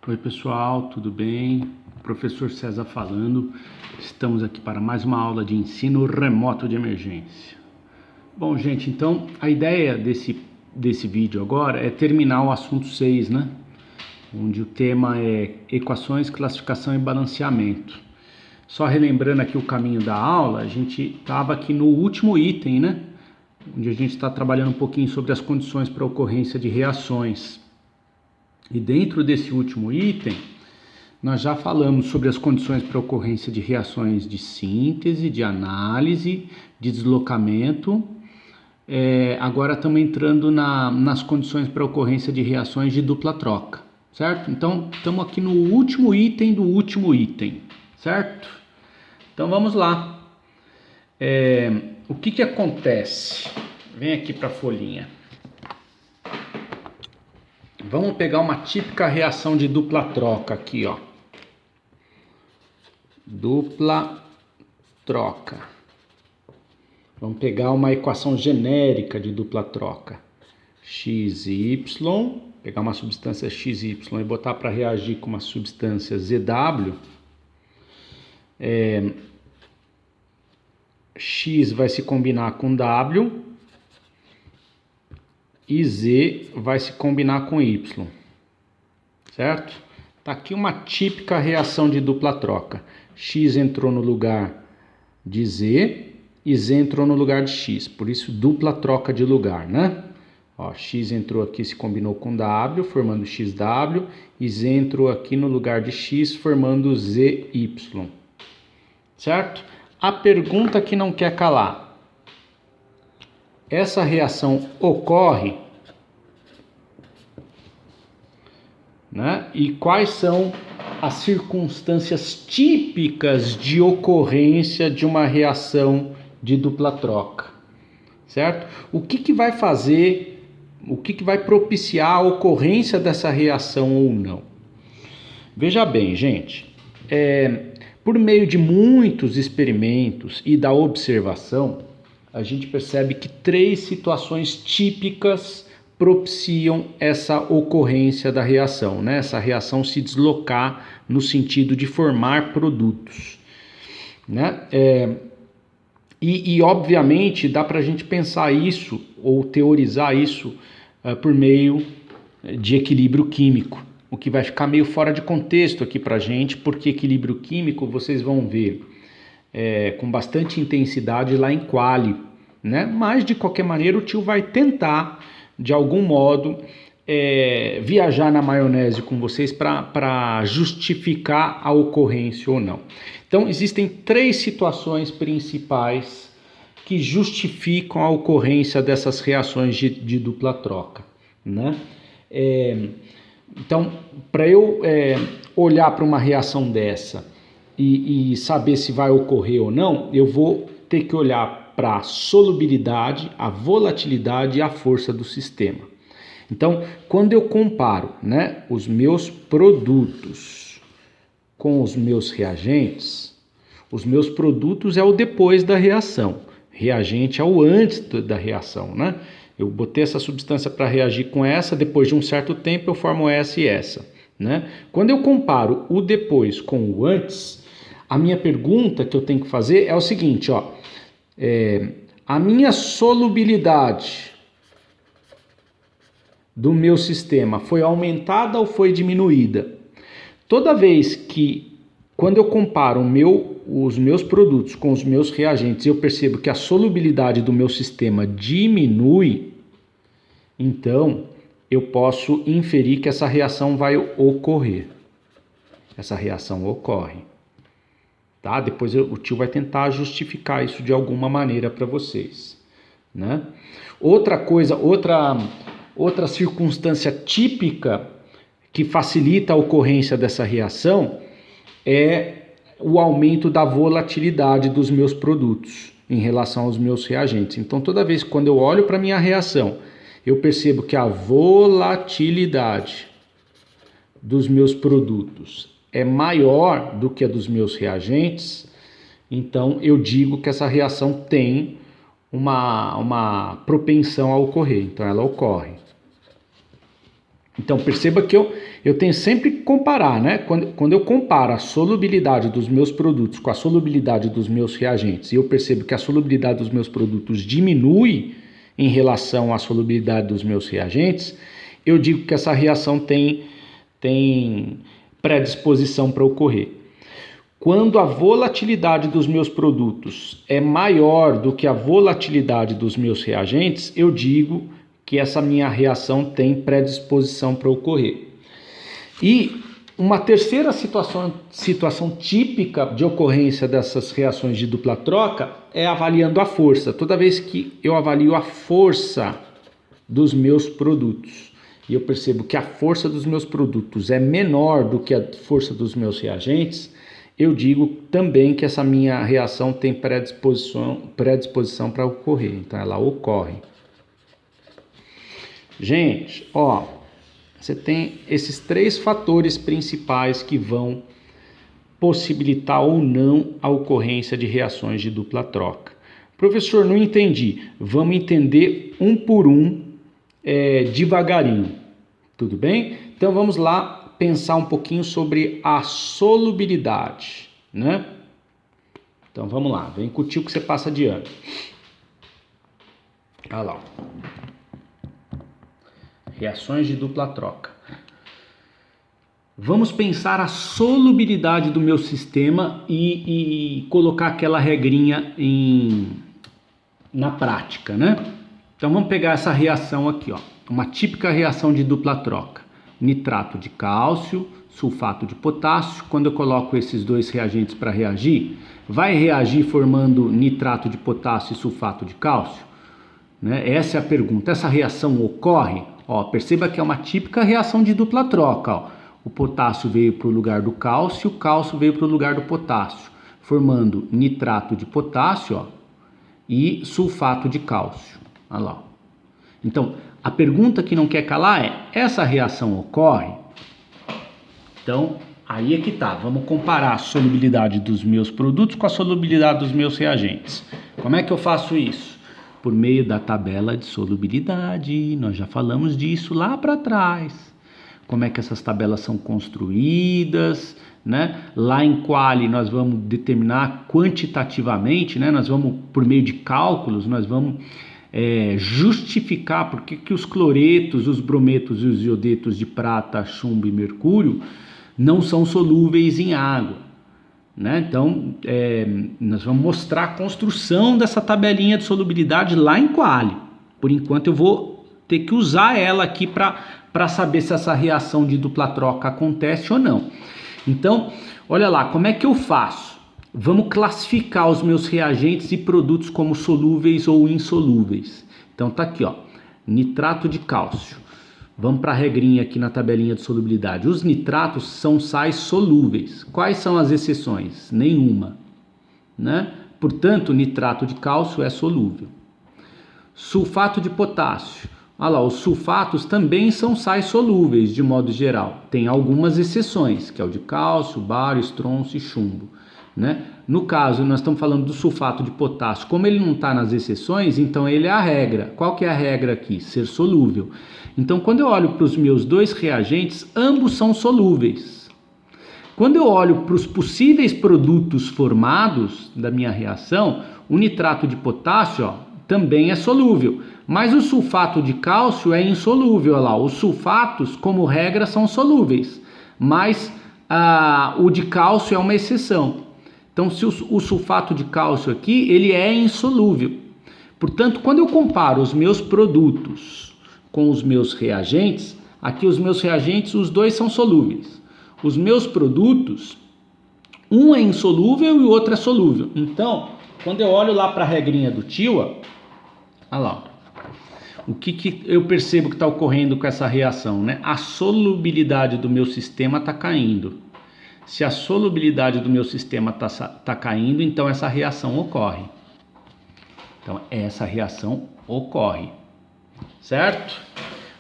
Oi pessoal, tudo bem? Professor César falando. Estamos aqui para mais uma aula de ensino remoto de emergência. Bom, gente, então a ideia desse vídeo agora é terminar o assunto 6, né? Onde o tema é equações, classificação e balanceamento. Só relembrando aqui o caminho da aula, a gente estava aqui no último item, né? Onde a gente está trabalhando um pouquinho sobre as condições para ocorrência de reações. E dentro desse último item, nós já falamos sobre as condições para ocorrência de reações de síntese, de análise, de deslocamento. Agora estamos entrando nas condições para ocorrência de reações de dupla troca, certo? Então, estamos aqui no último item do último item, certo? Então, vamos lá. O que acontece? Vem aqui para a folhinha. Vamos pegar uma típica reação de dupla troca aqui, ó. Dupla troca. Vamos pegar uma equação genérica de dupla troca. XY, pegar uma substância XY e botar para reagir com uma substância ZW. X vai se combinar com W. E Z vai se combinar com Y, certo? Tá aqui uma típica reação de dupla troca. X entrou no lugar de Z e Z entrou no lugar de X, por isso dupla troca de lugar, né? Ó, X entrou aqui, se combinou com W, formando XW, e Z entrou aqui no lugar de X, formando ZY, certo? A pergunta que não quer calar. Essa reação ocorre, né? E quais são as circunstâncias típicas de ocorrência de uma reação de dupla troca, certo? O que vai fazer, o que vai propiciar a ocorrência dessa reação ou não? Veja bem, gente, por meio de muitos experimentos e da observação, a gente percebe que 3 situações típicas propiciam essa ocorrência da reação, né? Essa reação se deslocar no sentido de formar produtos, né? Obviamente dá para a gente pensar isso ou teorizar isso por meio de equilíbrio químico, o que vai ficar meio fora de contexto aqui para a gente, porque equilíbrio químico vocês vão ver com bastante intensidade lá em Quali, né? Mas de qualquer maneira o tio vai tentar de algum modo viajar na maionese com vocês para justificar a ocorrência ou não. Então existem 3 situações principais que justificam a ocorrência dessas reações de dupla troca, né? Então, para eu olhar para uma reação dessa e saber se vai ocorrer ou não, eu vou ter que olhar para a solubilidade, a volatilidade e a força do sistema. Então, quando eu comparo, né, os meus produtos com os meus reagentes, os meus produtos é o depois da reação, reagente é o antes da reação, né? Eu botei essa substância para reagir com essa, depois de um certo tempo eu formo essa e essa, né? Quando eu comparo o depois com o antes, a minha pergunta que eu tenho que fazer é o seguinte, ó. A minha solubilidade do meu sistema foi aumentada ou foi diminuída? Toda vez que, quando eu comparo os meus produtos com os meus reagentes, eu percebo que a solubilidade do meu sistema diminui, então eu posso inferir que essa reação vai ocorrer. Essa reação ocorre. Tá? Depois o tio vai tentar justificar isso de alguma maneira para vocês, né? Outra coisa, outra circunstância típica que facilita a ocorrência dessa reação é o aumento da volatilidade dos meus produtos em relação aos meus reagentes. Então, toda vez que quando eu olho para a minha reação, eu percebo que a volatilidade dos meus produtos é maior do que a dos meus reagentes, então eu digo que essa reação tem uma propensão a ocorrer, então ela ocorre. Então perceba que eu tenho sempre que comparar, né? Quando eu comparo a solubilidade dos meus produtos com a solubilidade dos meus reagentes e eu percebo que a solubilidade dos meus produtos diminui em relação à solubilidade dos meus reagentes, eu digo que essa reação tem predisposição para ocorrer. Quando a volatilidade dos meus produtos é maior do que a volatilidade dos meus reagentes, eu digo que essa minha reação tem predisposição para ocorrer. E uma terceira situação típica de ocorrência dessas reações de dupla troca é avaliando a força. Toda vez que eu avalio a força dos meus produtos e eu percebo que a força dos meus produtos é menor do que a força dos meus reagentes, eu digo também que essa minha reação tem predisposição para ocorrer. Então ela ocorre. Gente, ó, você tem esses 3 fatores principais que vão possibilitar ou não a ocorrência de reações de dupla troca. Professor, não entendi. Vamos entender um por um, devagarinho. Tudo bem? Então vamos lá pensar um pouquinho sobre a solubilidade, né? Então vamos lá, vem com o tio que você passa de ano. Olha lá. Reações de dupla troca. Vamos pensar a solubilidade do meu sistema e colocar aquela regrinha na prática, né? Então vamos pegar essa reação aqui, ó, uma típica reação de dupla troca. Nitrato de cálcio, sulfato de potássio. Quando eu coloco esses 2 reagentes para reagir, vai reagir formando nitrato de potássio e sulfato de cálcio? Né? Essa é a pergunta. Essa reação ocorre? Ó, perceba que é uma típica reação de dupla troca. Ó. O potássio veio para o lugar do cálcio, o cálcio veio para o lugar do potássio, formando nitrato de potássio, ó, e sulfato de cálcio. Olha lá. Então, a pergunta que não quer calar é: essa reação ocorre? Então, aí é que tá. Vamos comparar a solubilidade dos meus produtos com a solubilidade dos meus reagentes. Como é que eu faço isso? Por meio da tabela de solubilidade. Nós já falamos disso lá para trás. Como é que essas tabelas são construídas, né? Lá em Quali nós vamos determinar quantitativamente, né? Nós vamos, por meio de cálculos, nós vamos justificar por que os cloretos, os brometos e os iodetos de prata, chumbo e mercúrio não são solúveis em água. Né? Então, nós vamos mostrar a construção dessa tabelinha de solubilidade lá em Quali. Por enquanto eu vou ter que usar ela aqui para saber se essa reação de dupla troca acontece ou não. Então, olha lá, como é que eu faço? Vamos classificar os meus reagentes e produtos como solúveis ou insolúveis. Então tá aqui, ó, nitrato de cálcio. Vamos para a regrinha aqui na tabelinha de solubilidade. Os nitratos são sais solúveis. Quais são as exceções? Nenhuma, né? Portanto, nitrato de cálcio é solúvel. Sulfato de potássio. Olha lá, os sulfatos também são sais solúveis, de modo geral. Tem algumas exceções, que é o de cálcio, bário, estronço e chumbo, né? No caso, nós estamos falando do sulfato de potássio. Como ele não está nas exceções, então ele é a regra. Qual que é a regra aqui? Ser solúvel. Então, quando eu olho para os meus 2 reagentes, ambos são solúveis. Quando eu olho para os possíveis produtos formados da minha reação, o nitrato de potássio, ó, também é solúvel, mas o sulfato de cálcio é insolúvel. Olha lá, os sulfatos, como regra, são solúveis, mas o de cálcio é uma exceção. Então, se o sulfato de cálcio aqui, ele é insolúvel. Portanto, quando eu comparo os meus produtos com os meus reagentes, aqui os meus reagentes, os 2 são solúveis. Os meus produtos, um é insolúvel e o outro é solúvel. Então, quando eu olho lá para a regrinha do tio, ó, olha lá, o que eu percebo que está ocorrendo com essa reação, né? A solubilidade do meu sistema está caindo. Se a solubilidade do meu sistema tá caindo, então essa reação ocorre. Então, essa reação ocorre. Certo?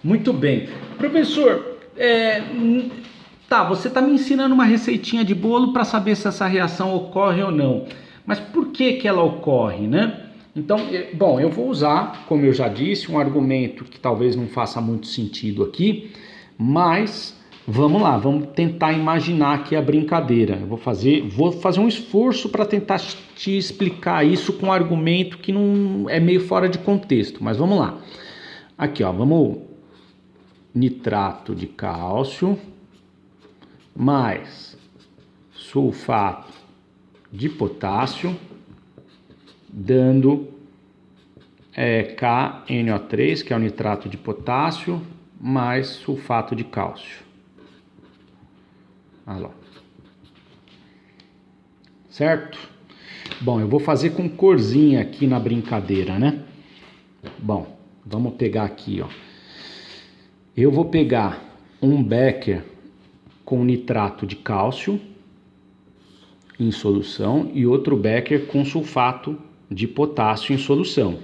Muito bem. Professor, você está me ensinando uma receitinha de bolo para saber se essa reação ocorre ou não. Mas por que ela ocorre, né? Então, eu vou usar, como eu já disse, um argumento que talvez não faça muito sentido aqui, Mas vamos lá, vamos tentar imaginar aqui a brincadeira. Eu vou fazer um esforço para tentar te explicar isso com um argumento que não é meio fora de contexto, mas vamos lá. Aqui, ó, vamos nitrato de cálcio mais sulfato de potássio, dando KNO3, que é o nitrato de potássio, mais sulfato de cálcio. Olha lá. Certo? Bom, eu vou fazer com corzinha aqui na brincadeira, né? Bom, vamos pegar aqui, ó. Eu vou pegar um becker com nitrato de cálcio em solução e outro becker com sulfato de potássio em solução.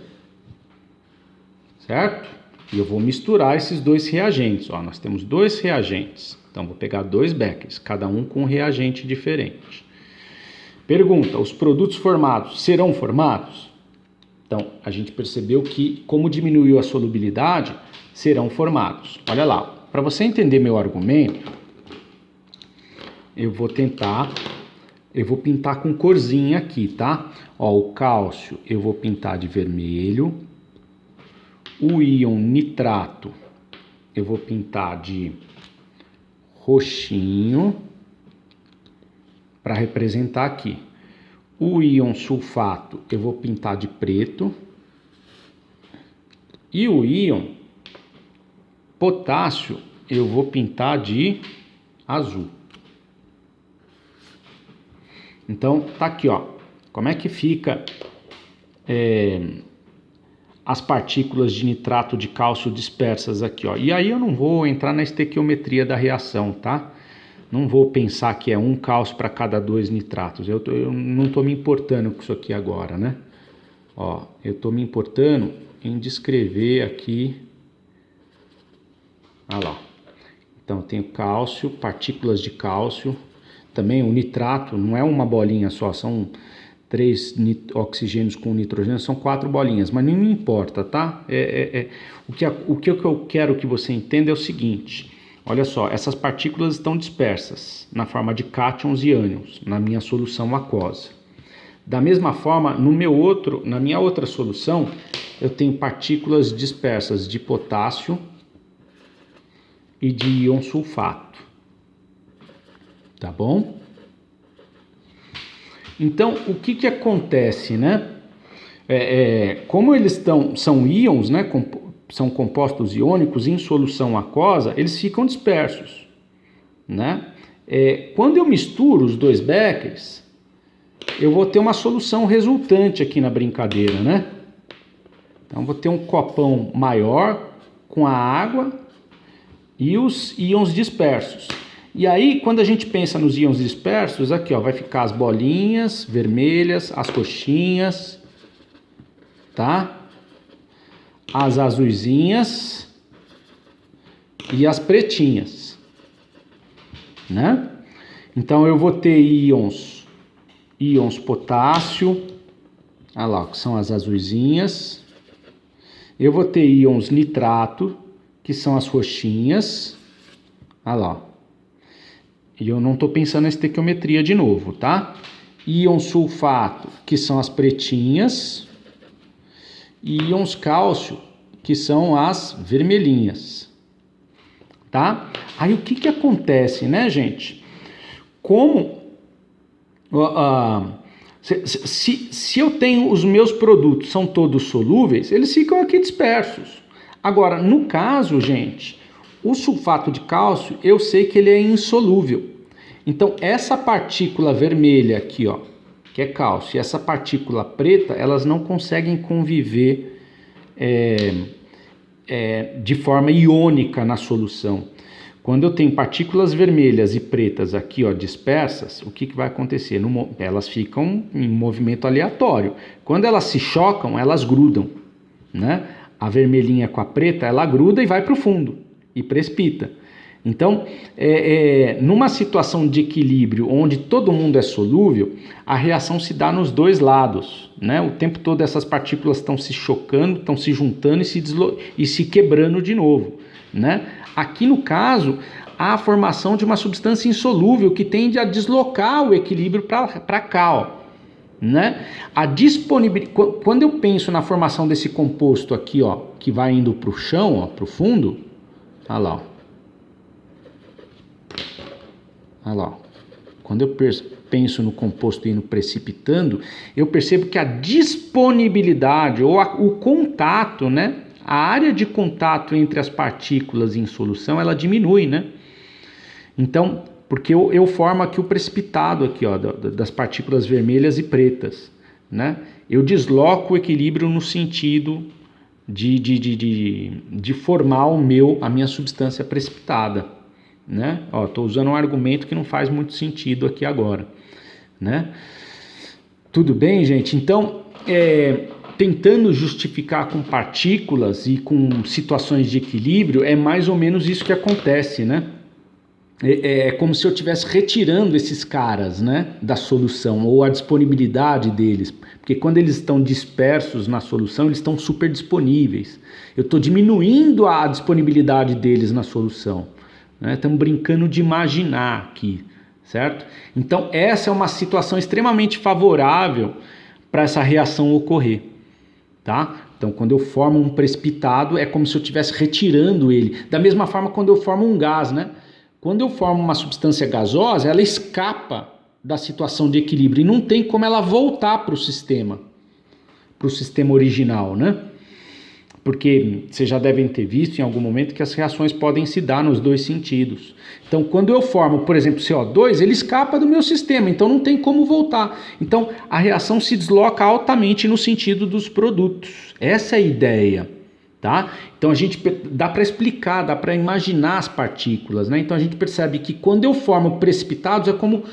Certo? E eu vou misturar esses dois reagentes. Ó, nós temos dois reagentes. Então, vou pegar dois beckers, cada um com um reagente diferente. Pergunta, os produtos formados serão formados? Então, a gente percebeu que, como diminuiu a solubilidade, serão formados. Olha lá, para você entender meu argumento, eu vou pintar com corzinha aqui, tá? Ó, o cálcio eu vou pintar de vermelho, o íon nitrato eu vou pintar de roxinho, para representar aqui. O íon sulfato eu vou pintar de preto, e o íon potássio eu vou pintar de azul. Então, tá aqui, ó. Como é que fica as partículas de nitrato de cálcio dispersas aqui, ó. E aí eu não vou entrar na estequiometria da reação, tá? Não vou pensar que é um cálcio para cada 2 nitratos. Eu não estou me importando com isso aqui agora, né? Ó, eu estou me importando em descrever aqui. Olha lá. Então, eu tenho cálcio, partículas de cálcio. Também o nitrato não é uma bolinha só, são 3 oxigênios com nitrogênio, são 4 bolinhas, mas não me importa, tá? O que eu quero que você entenda é o seguinte, olha só, essas partículas estão dispersas na forma de cátions e ânions, na minha solução aquosa. Da mesma forma, na minha outra solução, eu tenho partículas dispersas de potássio e de íon sulfato. Tá bom? Então, o que acontece, né? Como eles são íons, né? São compostos iônicos em solução aquosa, eles ficam dispersos, né? Quando eu misturo os dois beckers, eu vou ter uma solução resultante aqui na brincadeira, né? Então, vou ter um copão maior com a água e os íons dispersos. E aí, quando a gente pensa nos íons dispersos, aqui ó, vai ficar as bolinhas vermelhas, as roxinhas, tá? As azuisinhas e as pretinhas, né? Então, eu vou ter íons potássio, olha lá, que são as azuisinhas. Eu vou ter íons nitrato, que são as roxinhas, olha lá. E eu não estou pensando na estequiometria de novo, tá? Íon sulfato, que são as pretinhas. E íons cálcio, que são as vermelhinhas. Tá? Aí o que acontece, né, gente? Como... se eu tenho os meus produtos, são todos solúveis, eles ficam aqui dispersos. Agora, no caso, gente... O sulfato de cálcio, eu sei que ele é insolúvel. Então, essa partícula vermelha aqui, ó, que é cálcio, e essa partícula preta, elas não conseguem conviver de forma iônica na solução. Quando eu tenho partículas vermelhas e pretas aqui, ó, dispersas, o que vai acontecer? Elas ficam em movimento aleatório. Quando elas se chocam, elas grudam, né? A vermelhinha com a preta, ela gruda e vai para o fundo. E precipita. Então, numa situação de equilíbrio onde todo mundo é solúvel, a reação se dá nos dois lados, né? O tempo todo essas partículas estão se chocando, estão se juntando e se quebrando de novo. né? Aqui no caso, há a formação de uma substância insolúvel que tende a deslocar o equilíbrio para cá, ó, né? A disponibilidade, quando eu penso na formação desse composto aqui, ó, que vai indo para o chão, ó, para o fundo, olha lá, ó. Olha lá, ó. Quando eu penso no composto indo precipitando, eu percebo que a disponibilidade ou o contato, né? A área de contato entre as partículas em solução, ela diminui, né? Então, porque eu formo aqui o precipitado aqui, ó, das partículas vermelhas e pretas, né? Eu desloco o equilíbrio no sentido de formar a minha substância precipitada, né? Ó, tô usando um argumento que não faz muito sentido aqui agora, né? Tudo bem, gente? Então, tentando justificar com partículas e com situações de equilíbrio, é mais ou menos isso que acontece, né? É como se eu estivesse retirando esses caras, né, da solução, ou a disponibilidade deles, porque quando eles estão dispersos na solução, eles estão super disponíveis. Eu estou diminuindo a disponibilidade deles na solução, né? Estamos brincando de imaginar aqui, certo? Então essa é uma situação extremamente favorável para essa reação ocorrer, tá? Então quando eu formo um precipitado, é como se eu estivesse retirando ele. Da mesma forma quando eu formo um gás, né? Quando eu formo uma substância gasosa, ela escapa da situação de equilíbrio e não tem como ela voltar para o sistema original, né? Porque vocês já devem ter visto em algum momento que as reações podem se dar nos dois sentidos. Então, quando eu formo, por exemplo, CO2, ele escapa do meu sistema, então não tem como voltar. Então, a reação se desloca altamente no sentido dos produtos. Essa é a ideia. Tá? Então a gente dá para explicar, dá para imaginar as partículas, né? Então a gente percebe que quando eu formo precipitados é como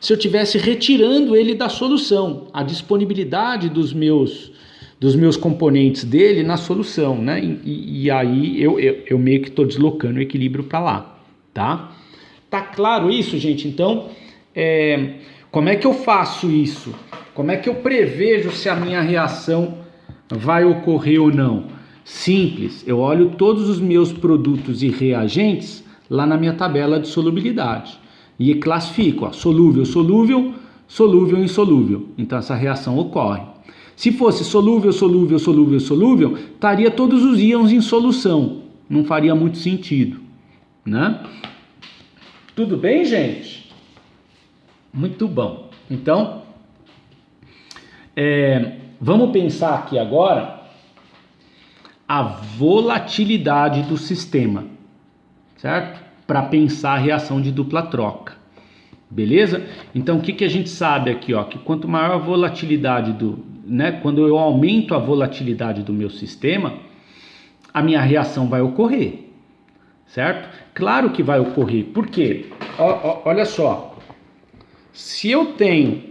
se eu estivesse retirando ele da solução, a disponibilidade dos meus componentes dele na solução, né? E aí eu meio que estou deslocando o equilíbrio para lá, tá? Tá claro isso, gente? Então, como é que eu faço isso? Como é que eu prevejo se a minha reação vai ocorrer ou não? Simples, eu olho todos os meus produtos e reagentes lá na minha tabela de solubilidade e classifico, ó, solúvel, solúvel, solúvel, insolúvel. Então essa reação ocorre. Se fosse solúvel, solúvel, solúvel, solúvel, estaria todos os íons em solução. Não faria muito sentido, né? Tudo bem, gente? Muito bom. Então, vamos pensar aqui agora a volatilidade do sistema, certo? Para pensar a reação de dupla troca, beleza? Então o que a gente sabe aqui, ó, que quanto maior a volatilidade quando eu aumento a volatilidade do meu sistema, a minha reação vai ocorrer, certo? Claro que vai ocorrer, por quê? Olha só, se eu tenho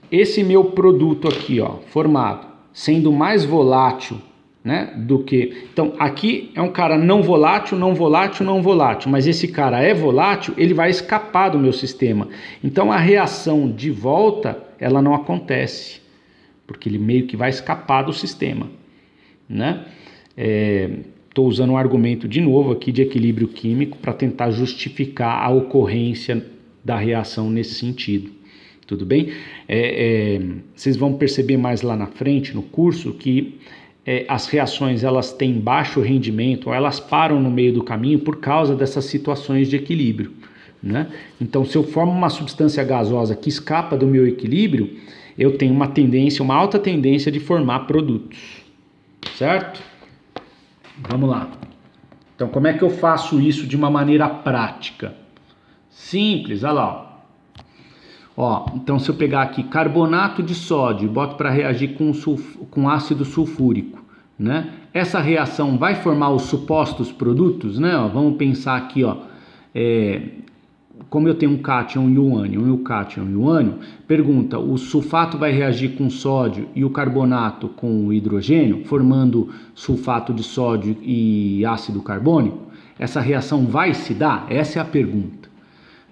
esse meu produto aqui, ó, formado, sendo mais volátil, né, do que... Então, aqui é um cara não volátil, não volátil, não volátil, mas esse cara é volátil, ele vai escapar do meu sistema. Então, a reação de volta, ela não acontece, porque ele meio que vai escapar do sistema, né? Estou usando um argumento de novo aqui de equilíbrio químico para tentar justificar a ocorrência da reação nesse sentido. Tudo bem? Vocês vão perceber mais lá na frente, no curso, que as reações elas têm baixo rendimento ou elas param no meio do caminho por causa dessas situações de equilíbrio, né? Então, se eu formo uma substância gasosa que escapa do meu equilíbrio, eu tenho uma alta tendência de formar produtos, certo? Vamos lá. Então, como é que eu faço isso de uma maneira prática? Simples, olha lá, ó, então se eu pegar aqui carbonato de sódio e boto para reagir com ácido sulfúrico, né? Essa reação vai formar os supostos produtos, né? Ó, vamos pensar aqui, ó, como eu tenho um cátion e um ânion, pergunta, o sulfato vai reagir com sódio e o carbonato com o hidrogênio, formando sulfato de sódio e ácido carbônico? Essa reação vai se dar? Essa é a pergunta,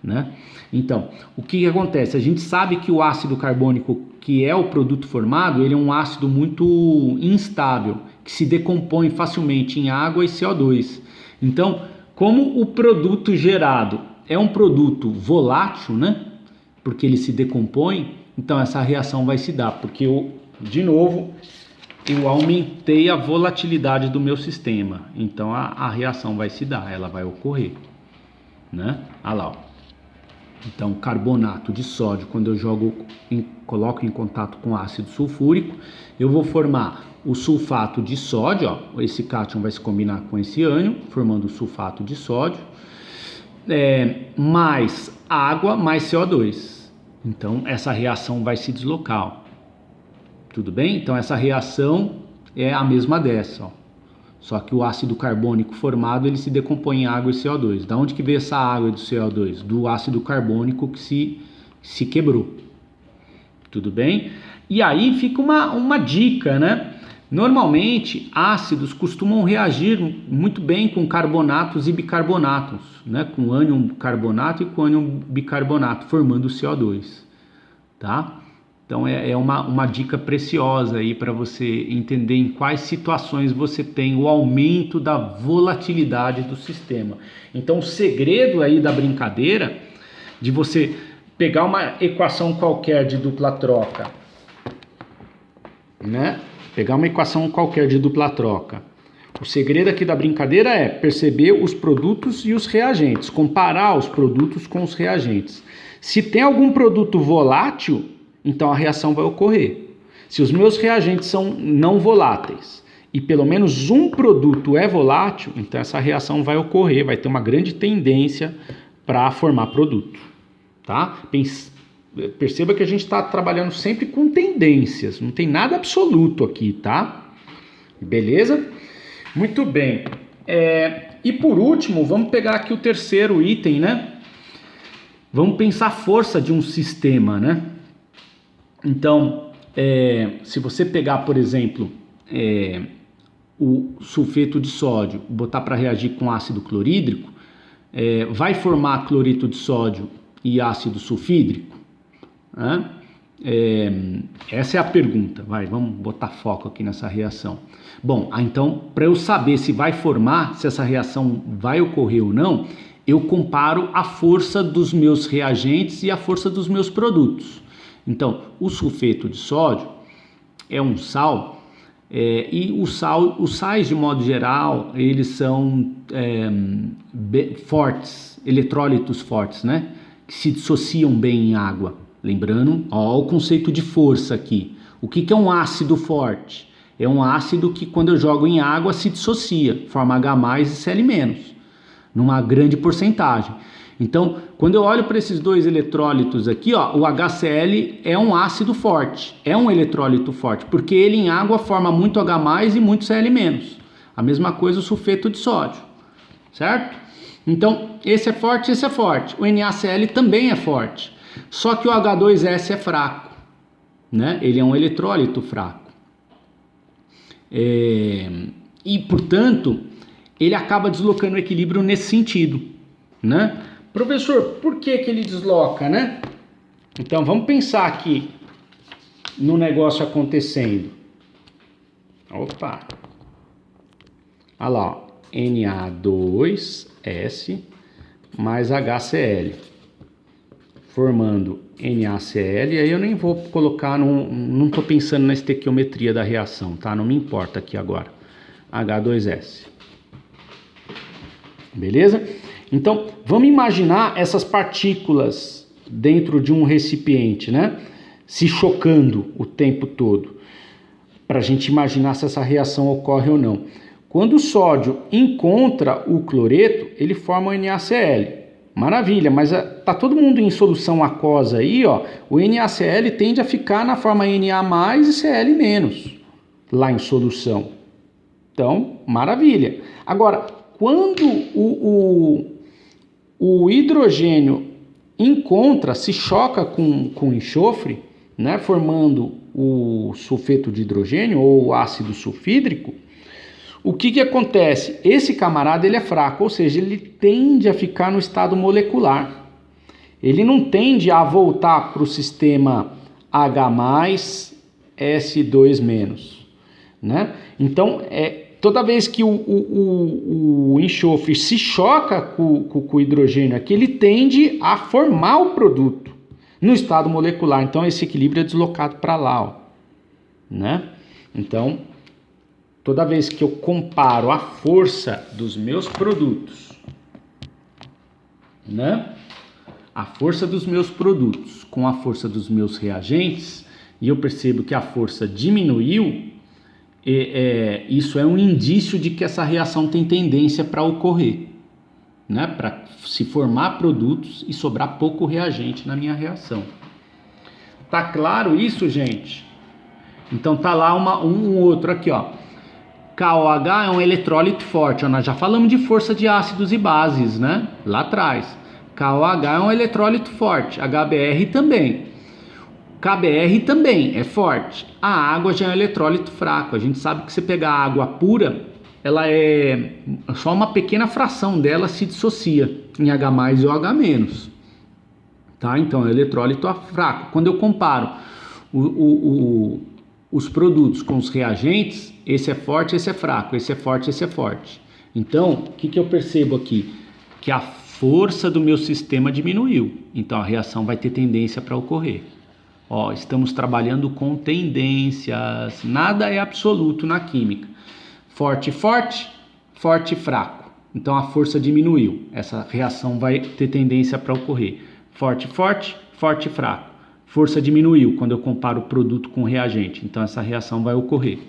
né? Então, o que acontece? A gente sabe que o ácido carbônico, que é o produto formado, ele é um ácido muito instável, que se decompõe facilmente em água e CO2. Então, como o produto gerado é um produto volátil, né? Porque ele se decompõe, então essa reação vai se dar, porque de novo, eu aumentei a volatilidade do meu sistema, então a reação vai se dar, ela vai ocorrer, né? Olha lá, ó. Então, carbonato de sódio, quando eu coloco em contato com ácido sulfúrico, eu vou formar o sulfato de sódio, ó, esse cátion vai se combinar com esse ânion, formando o sulfato de sódio, mais água, mais CO2. Então, essa reação vai se deslocar, ó. Tudo bem? Então, essa reação é a mesma dessa, ó. Só que o ácido carbônico formado, ele se decompõe em água e CO2. Da onde que veio essa água e do CO2? Do ácido carbônico que se quebrou. Tudo bem? E aí fica uma dica, né? Normalmente, ácidos costumam reagir muito bem com carbonatos e bicarbonatos, né? Com ânion carbonato e com ânion bicarbonato, formando CO2, tá? Então é uma dica preciosa aí para você entender em quais situações você tem o aumento da volatilidade do sistema. Então o segredo aí da brincadeira de você pegar uma equação qualquer de dupla troca, né? Pegar uma equação qualquer de dupla troca. O segredo aqui da brincadeira é perceber os produtos e os reagentes, comparar os produtos com os reagentes. Se tem algum produto volátil, então a reação vai ocorrer. Se os meus reagentes são não voláteis e pelo menos um produto é volátil, então essa reação vai ocorrer, vai ter uma grande tendência para formar produto, tá? Perceba que a gente está trabalhando sempre com tendências, não tem nada absoluto aqui, tá? Beleza? Muito bem. E por último, vamos pegar aqui o terceiro item, né? Vamos pensar a força de um sistema, né? Então, se você pegar, por exemplo, o sulfeto de sódio, botar para reagir com ácido clorídrico, vai formar cloreto de sódio e ácido sulfídrico? Né? Essa é a pergunta. Vamos botar foco aqui nessa reação. Bom, então, para eu saber se vai formar, se essa reação vai ocorrer ou não, eu comparo a força dos meus reagentes e a força dos meus produtos. Então, o sulfeto de sódio é um sal, e os sais, de modo geral, eles são fortes, eletrólitos fortes, né? Que se dissociam bem em água. Lembrando, ó, o conceito de força aqui. O que é um ácido forte? É um ácido que, quando eu jogo em água, se dissocia, forma H+, e Cl-, numa grande porcentagem. Então, quando eu olho para esses dois eletrólitos aqui, ó, o HCl é um ácido forte, é um eletrólito forte, porque ele em água forma muito H+, e muito Cl-. A mesma coisa o sulfeto de sódio, certo? Então, esse é forte, esse é forte. O NaCl também é forte, só que o H2S é fraco, né? Ele é um eletrólito fraco. E, portanto, ele acaba deslocando o equilíbrio nesse sentido, né? Professor, por que ele desloca, né? Então, vamos pensar aqui no negócio acontecendo. Opa! Olha lá, ó. Na2S mais HCl, formando NaCl. Aí eu nem vou colocar, não estou pensando na estequiometria da reação, tá? Não me importa aqui agora. H2S. Beleza? Então, vamos imaginar essas partículas dentro de um recipiente, né? Se chocando o tempo todo, para a gente imaginar se essa reação ocorre ou não. Quando o sódio encontra o cloreto, ele forma o NaCl. Maravilha, mas tá todo mundo em solução aquosa aí, ó. O NaCl tende a ficar na forma Na+ e Cl- lá em solução. Então, maravilha. Agora, quando o hidrogênio se choca com enxofre, né, formando o sulfeto de hidrogênio ou o ácido sulfídrico, o que acontece? Esse camarada ele é fraco, ou seja, ele tende a ficar no estado molecular. Ele não tende a voltar para o sistema H+, S2-, né? Então, toda vez que o enxofre se choca com o hidrogênio aqui, ele tende a formar o produto no estado molecular. Então, esse equilíbrio é deslocado para lá, ó, né? Então, toda vez que eu comparo a força dos meus produtos, né? A força dos meus produtos com a força dos meus reagentes, e eu percebo que a força diminuiu, isso é um indício de que essa reação tem tendência para ocorrer, né? Para se formar produtos e sobrar pouco reagente na minha reação. Tá claro isso, gente? Então tá lá um outro aqui, ó. KOH é um eletrólito forte, ó, nós já falamos de força de ácidos e bases, né? Lá atrás. KOH é um eletrólito forte, HBr também. KBr também é forte. A água já é um eletrólito fraco. A gente sabe que se pegar água pura, ela é só uma pequena fração dela se dissocia em H+ ou H-. Tá? Então é eletrólito fraco. Quando eu comparo os produtos com os reagentes, esse é forte, esse é fraco, esse é forte, esse é forte. Então, o que eu percebo aqui? Que a força do meu sistema diminuiu. Então a reação vai ter tendência para ocorrer. Ó, estamos trabalhando com tendências, nada é absoluto na química. Forte, forte, forte, fraco. Então a força diminuiu, essa reação vai ter tendência para ocorrer. Forte, forte, forte, fraco. Força diminuiu quando eu comparo o produto com o reagente, então essa reação vai ocorrer.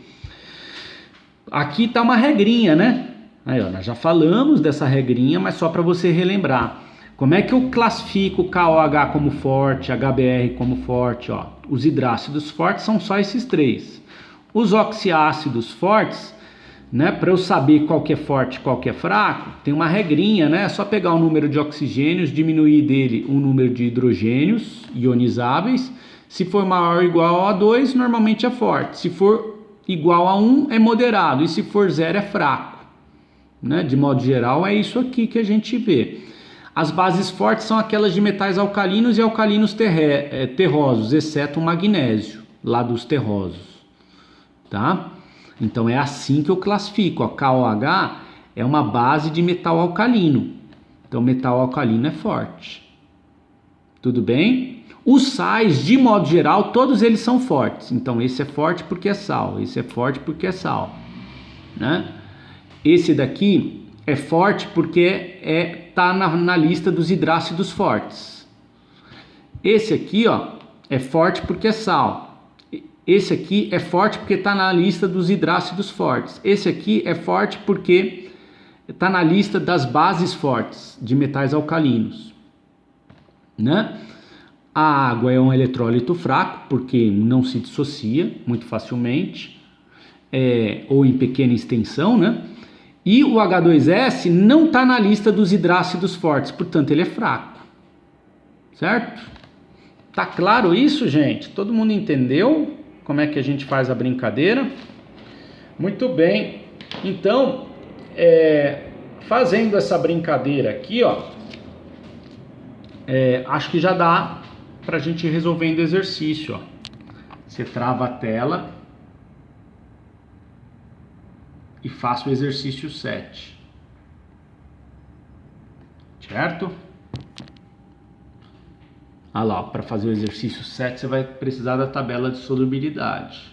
Aqui está uma regrinha, né? Aí, ó, nós já falamos dessa regrinha, mas só para você relembrar. Como é que eu classifico KOH como forte, HBr como forte? Ó, os hidrácidos fortes são só esses três. Os oxiácidos fortes, né, para eu saber qual que é forte e qual que é fraco, tem uma regrinha, né? É só pegar o número de oxigênios, diminuir dele o número de hidrogênios ionizáveis. Se for maior ou igual a 2, normalmente é forte. Se for igual a 1, é moderado. E se for 0, é fraco. Né? De modo geral, é isso aqui que a gente vê. As bases fortes são aquelas de metais alcalinos e alcalinos terrosos, exceto o magnésio, lá dos terrosos, tá? Então é assim que eu classifico. A KOH é uma base de metal alcalino. Então metal alcalino é forte. Tudo bem? Os sais, de modo geral, todos eles são fortes. Então esse é forte porque é sal, esse é forte porque é sal, né? Esse daqui é forte porque tá na lista dos hidrácidos fortes. Esse aqui, ó, é forte porque é sal. Esse aqui é forte porque está na lista dos hidrácidos fortes. Esse aqui é forte porque está na lista das bases fortes de metais alcalinos, né? A água é um eletrólito fraco porque não se dissocia muito facilmente, ou em pequena extensão, né? E o H2S não está na lista dos hidrácidos fortes, portanto ele é fraco, certo? Tá claro isso, gente? Todo mundo entendeu como é que a gente faz a brincadeira? Muito bem. Então, fazendo essa brincadeira aqui, ó, acho que já dá pra gente ir resolvendo o exercício, ó. Você trava a tela e faça o exercício 7. Certo? Ah lá, para fazer o exercício 7 você vai precisar da tabela de solubilidade.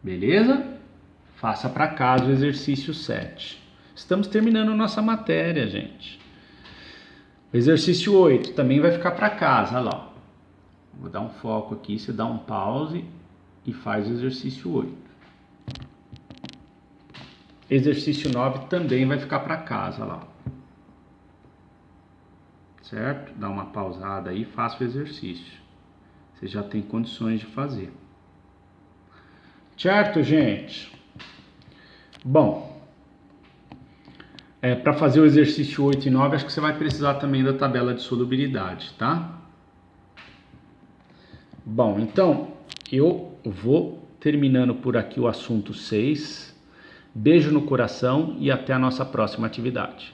Beleza? Faça para casa o exercício 7. Estamos terminando nossa matéria, gente. O exercício 8 também vai ficar para casa, olha lá. Vou dar um foco aqui, você dá um pause e faz o exercício 8. Exercício 9 também vai ficar para casa, lá. Certo? Dá uma pausada aí e faça o exercício. Você já tem condições de fazer. Certo, gente? Bom, para fazer o exercício 8 e 9, acho que você vai precisar também da tabela de solubilidade, tá? Bom, então, eu vou terminando por aqui o assunto 6. Beijo no coração e até a nossa próxima atividade.